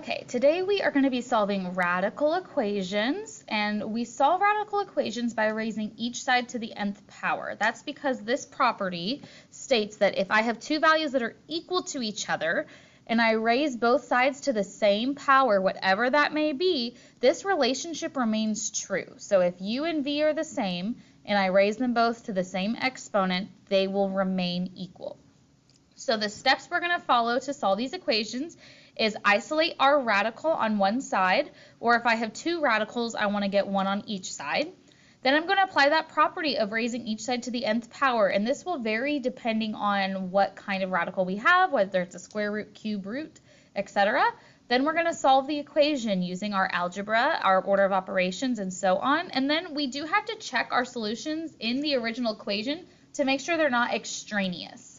Okay, today we are going to be solving radical equations, and we solve radical equations by raising each side to the nth power. That's because this property states that if I have two values that are equal to each other, and I raise both sides to the same power, whatever that may be, this relationship remains true. So if u and v are the same, and I raise them both to the same exponent, they will remain equal. So the steps we're going to follow to solve these equations is isolate our radical on one side, or if I have two radicals, I want to get one on each side. Then I'm going to apply that property of raising each side to the nth power, and this will vary depending on what kind of radical we have, whether it's a square root, cube root, etc. Then we're going to solve the equation using our algebra, our order of operations, and so on. And then we do have to check our solutions in the original equation to make sure they're not extraneous.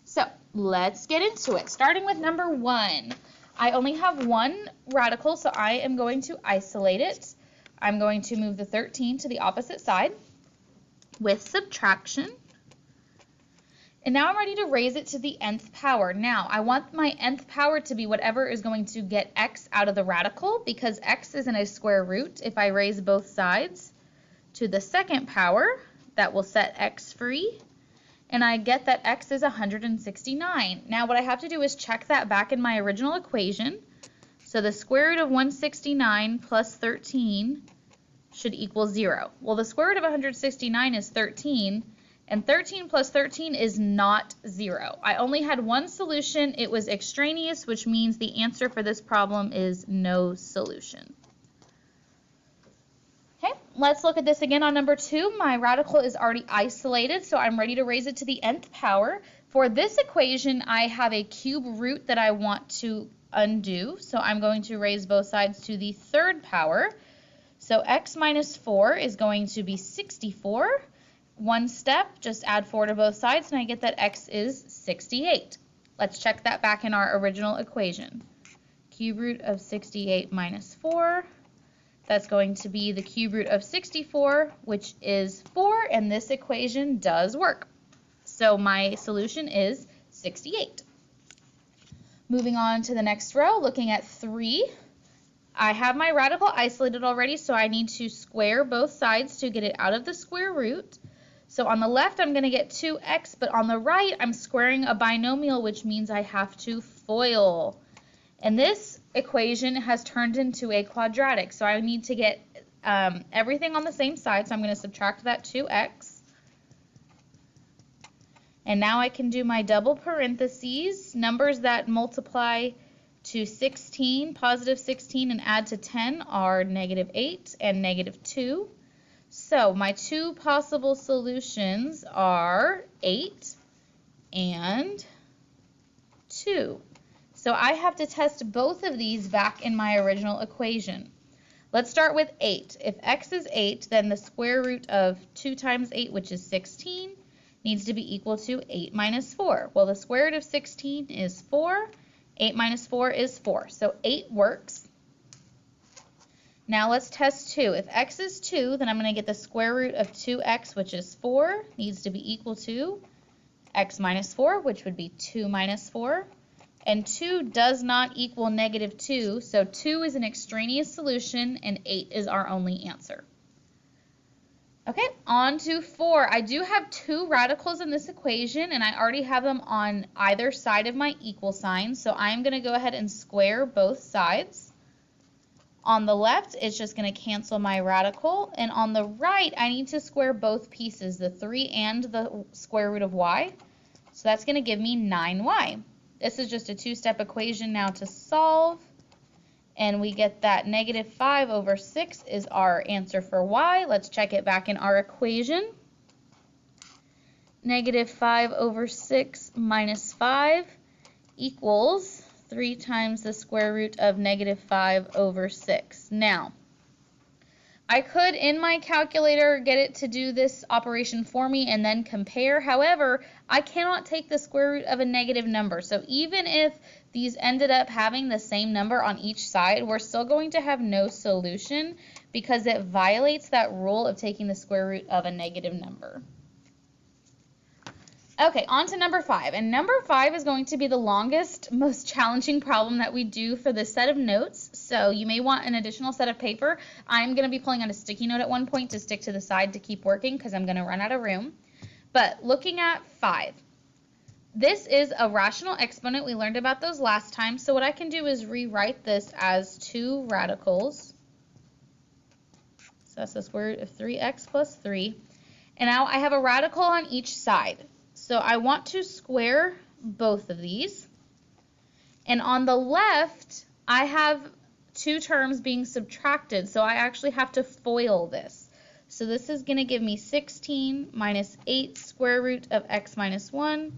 So let's get into it. Starting with number 1. I only have one radical, so I am going to isolate it. I'm going to move the 13 to the opposite side with subtraction. And now I'm ready to raise it to the nth power. Now, I want my nth power to be whatever is going to get x out of the radical, because x is in a square root. If I raise both sides to the second power, that will set x free. And I get that x is 169. Now what I have to do is check that back in my original equation. So the square root of 169 plus 13 should equal 0. Well, the square root of 169 is 13, and 13 plus 13 is not 0. I only had one solution. It was extraneous, which means the answer for this problem is no solution. Okay, let's look at this again on number 2. My radical is already isolated, so I'm ready to raise it to the nth power. For this equation, I have a cube root that I want to undo, so I'm going to raise both sides to the third power. So x minus 4 is going to be 64. One step, just add 4 to both sides, and I get that x is 68. Let's check that back in our original equation. Cube root of 68 minus 4. That's going to be the cube root of 64, which is 4, and this equation does work. So my solution is 68. Moving on to the next row, looking at 3. I have my radical isolated already, so I need to square both sides to get it out of the square root. So on the left, I'm going to get 2x, but on the right, I'm squaring a binomial, which means I have to FOIL. And this equation has turned into a quadratic, so I need to get everything on the same side, so I'm going to subtract that 2x. And now I can do my double parentheses. Numbers that multiply to 16, positive 16, and add to 10 are negative 8 and negative 2. So my two possible solutions are 8 and 2. So I have to test both of these back in my original equation. Let's start with 8. If x is 8, then the square root of 2 times 8, which is 16, needs to be equal to 8 minus 4. Well, the square root of 16 is 4. 8 minus 4 is 4. So 8 works. Now let's test 2. If x is 2, then I'm going to get the square root of 2x, which is 4, needs to be equal to x minus 4, which would be 2 minus 4. And 2 does not equal negative 2, so 2 is an extraneous solution, and 8 is our only answer. Okay, on to 4. I do have two radicals in this equation, and I already have them on either side of my equal sign, so I'm going to go ahead and square both sides. On the left, it's just going to cancel my radical, and on the right, I need to square both pieces, the 3 and the square root of y, so that's going to give me 9y. This is just a two-step equation now to solve, and we get that negative 5 over 6 is our answer for y. Let's check it back in our equation. Negative 5 over 6 minus 5 equals 3 times the square root of negative 5 over 6. Now, I could, in my calculator, get it to do this operation for me and then compare. However, I cannot take the square root of a negative number. So even if these ended up having the same number on each side, we're still going to have no solution because it violates that rule of taking the square root of a negative number. Okay, on to number 5. And number 5 is going to be the longest, most challenging problem that we do for this set of notes. So you may want an additional set of paper. I'm going to be pulling out a sticky note at one point to stick to the side to keep working because I'm going to run out of room. But looking at 5, this is a rational exponent. We learned about those last time. So what I can do is rewrite this as 2 radicals. So that's the square root of 3x plus 3. And now I have a radical on each side. So I want to square both of these. And on the left, I have 2 terms being subtracted. So I actually have to FOIL this. So this is going to give me 16 minus 8 square root of x minus 1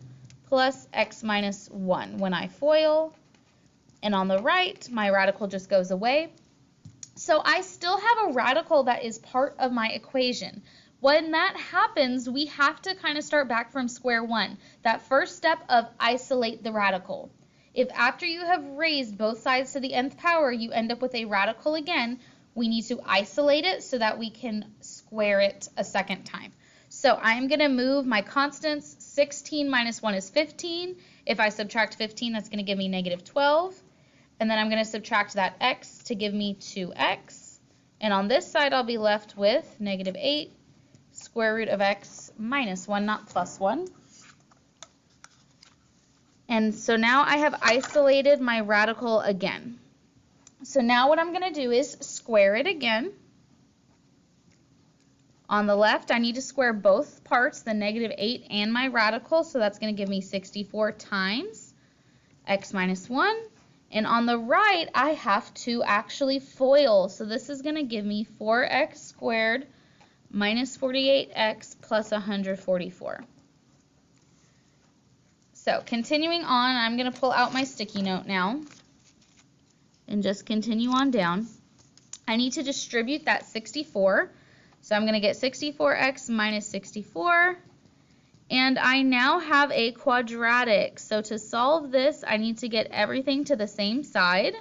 plus x minus 1 when I FOIL. And on the right, my radical just goes away. So I still have a radical that is part of my equation. When that happens, we have to kind of start back from square one. That first step of isolate the radical. If after you have raised both sides to the nth power, you end up with a radical again, we need to isolate it so that we can square it a second time. So I'm going to move my constants. 16 minus 1 is 15. If I subtract 15, that's going to give me negative 12. And then I'm going to subtract that x to give me 2x. And on this side, I'll be left with negative 8 square root of x minus 1, not plus 1. And so now I have isolated my radical again. So now what I'm going to do is square it again. On the left, I need to square both parts, the negative 8 and my radical, so that's going to give me 64 times x minus 1. And on the right, I have to actually FOIL, so this is going to give me 4x squared minus 48x plus 144. So continuing on, I'm going to pull out my sticky note now and just continue on down. I need to distribute that 64. So I'm going to get 64x minus 64. And I now have a quadratic. So to solve this, I need to get everything to the same side.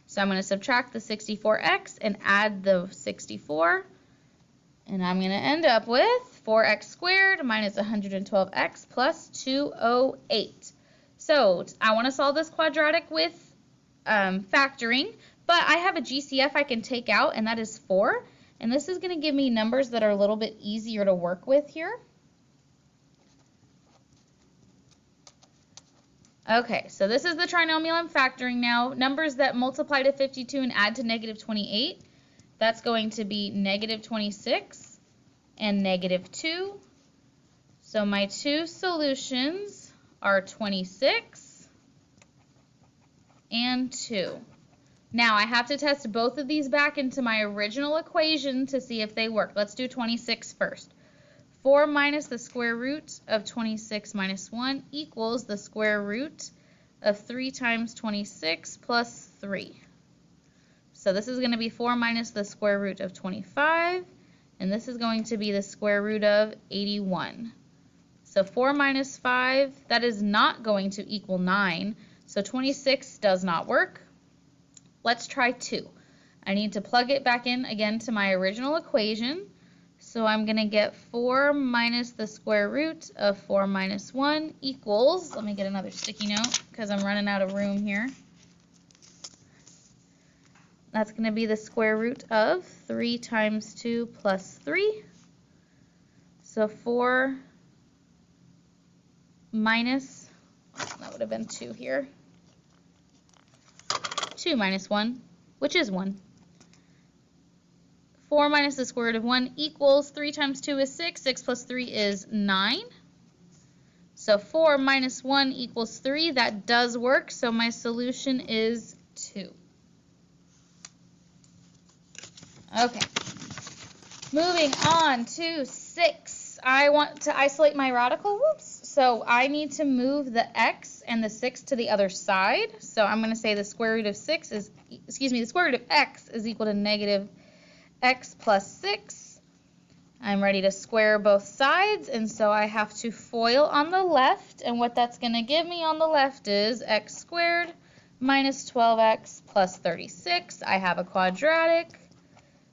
So I'm going to subtract the 64x and add the 64. And I'm going to end up with 4x squared minus 112x plus 208. So I want to solve this quadratic with factoring, but I have a GCF I can take out, and that is 4. And this is going to give me numbers that are a little bit easier to work with here. Okay, so this is the trinomial I'm factoring now. Numbers that multiply to 52 and add to negative 28. That's going to be negative 26 and negative 2. So my 2 solutions are 26 and 2. Now I have to test both of these back into my original equation to see if they work. Let's do 26 first. 4 minus the square root of 26 minus 1 equals the square root of 3 times 26 plus 3. So this is going to be 4 minus the square root of 25, and this is going to be the square root of 81. So 4 minus 5, that is not going to equal 9, so 26 does not work. Let's try 2. I need to plug it back in again to my original equation. So I'm going to get 4 minus the square root of 4 minus 1 equals, let me get another sticky note because I'm running out of room here. That's going to be the square root of 3 times 2 plus 3. So 4 minus, that would have been 2 here. 2 minus 1, which is 1. 4 minus the square root of 1 equals 3 times 2 is 6. 6 plus 3 is 9. So 4 minus 1 equals 3. That does work, so my solution is 2. Okay, moving on to 6. I want to isolate my radical. Whoops. So I need to move the x and the 6 to the other side. So I'm going to say the square root of 6 is, the square root of x is equal to negative x plus 6. I'm ready to square both sides, and so I have to FOIL on the left, and what that's going to give me on the left is x squared minus 12x plus 36. I have a quadratic.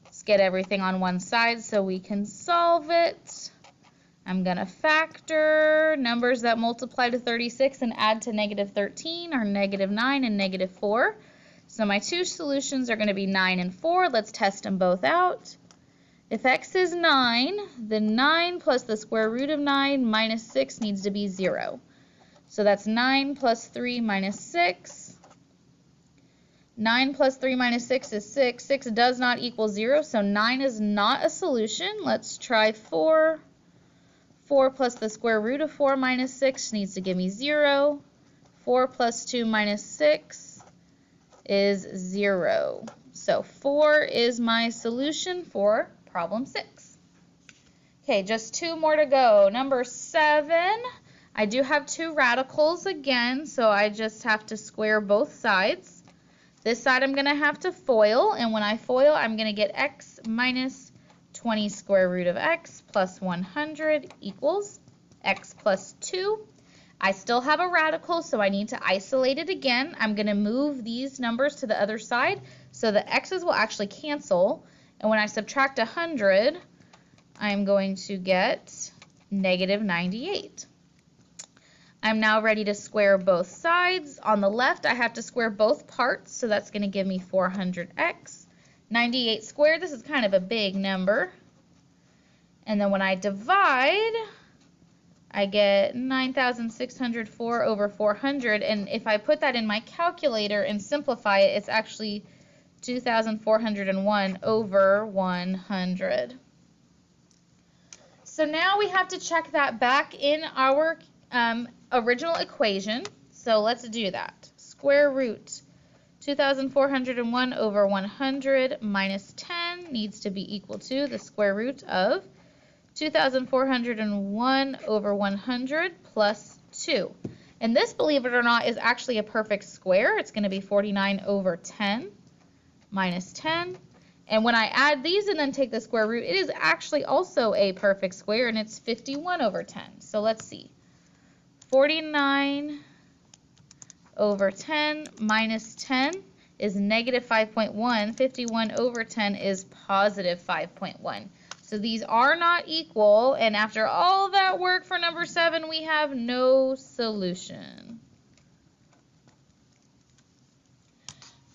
Let's get everything on one side so we can solve it. I'm going to factor. Numbers that multiply to 36 and add to negative 13 are negative 9 and negative 4. So my two solutions are going to be 9 and 4. Let's test them both out. If x is 9, then 9 plus the square root of 9 minus 6 needs to be 0. So that's 9 plus 3 minus 6. 9 plus 3 minus 6 is 6. 6 does not equal 0, so 9 is not a solution. Let's try 4. 4 plus the square root of 4 minus 6 needs to give me 0. 4 plus 2 minus 6 is 0. So 4 is my solution for problem 6. Okay, just two more to go. Number 7, I do have two radicals again, so I just have to square both sides. This side I'm going to have to FOIL, and when I FOIL, I'm going to get x minus 20 square root of x plus 100 equals x plus 2. I still have a radical, so I need to isolate it again. I'm going to move these numbers to the other side so the x's will actually cancel. And when I subtract 100, I'm going to get negative 98. I'm now ready to square both sides. On the left, I have to square both parts, so that's going to give me 400x. 98 squared, this is kind of a big number. And then when I divide, I get 9,604 over 400. And if I put that in my calculator and simplify it, it's actually 2,401 over 100. So now we have to check that back in our original equation. So let's do that. Square root 2,401 over 100 minus 10 needs to be equal to the square root of 2,401 over 100 plus 2. And this, believe it or not, is actually a perfect square. It's going to be 49 over 10 minus 10. And when I add these and then take the square root, it is actually also a perfect square, and it's 51 over 10. So let's see. 49 over 10 minus 10 is negative 5.1. 51 over 10 is positive 5.1. So these are not equal, and after all that work for number 7, we have no solution.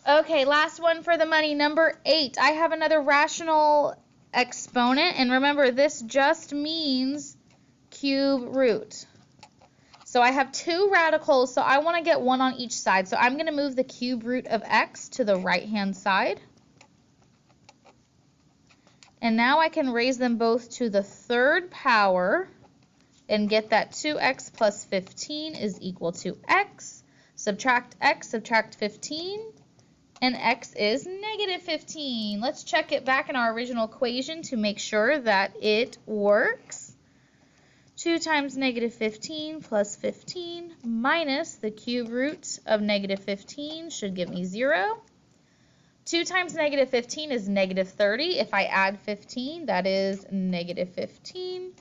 Okay, last one for the money, number 8. I have another rational exponent, and remember, this just means cube root. So I have two radicals, so I want to get one on each side. So I'm going to move the cube root of x to the right-hand side. And now I can raise them both to the third power and get that 2x plus 15 is equal to x. Subtract x, subtract 15, and x is negative 15. Let's check it back in our original equation to make sure that it works. 2 times negative 15 plus 15 minus the cube root of negative 15 should give me 0. 2 times negative 15 is negative 30. If I add 15, that is negative 15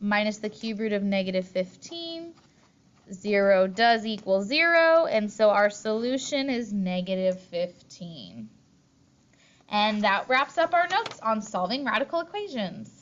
minus the cube root of negative 15. 0 does equal 0, and so our solution is negative 15. And that wraps up our notes on solving radical equations.